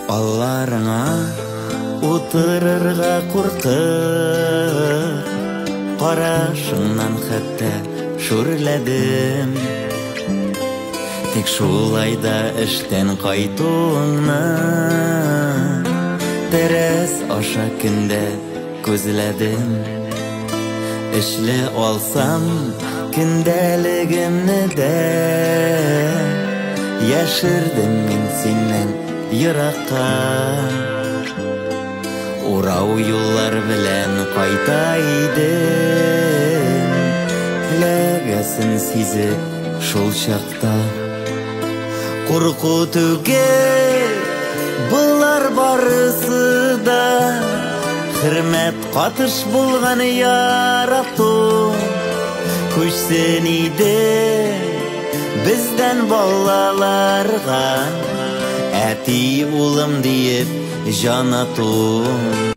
Алларыңа утырырга куркып, карашыңнан хәтта шүрләдем. Тик шулайда эштән кайтуыңны тәрәз аша көндә күзләдем. Эшлә алсам көндәлегемне дә, яшердем мин синнән еракка. Урау юллар белән кайта идем, теләгәсен сизеп шул чакта. Курку түгел булар барысы да, хөрмәт катыш булган ярату. Күчсен иде бездән балаларга, әти улым диеп җан ату.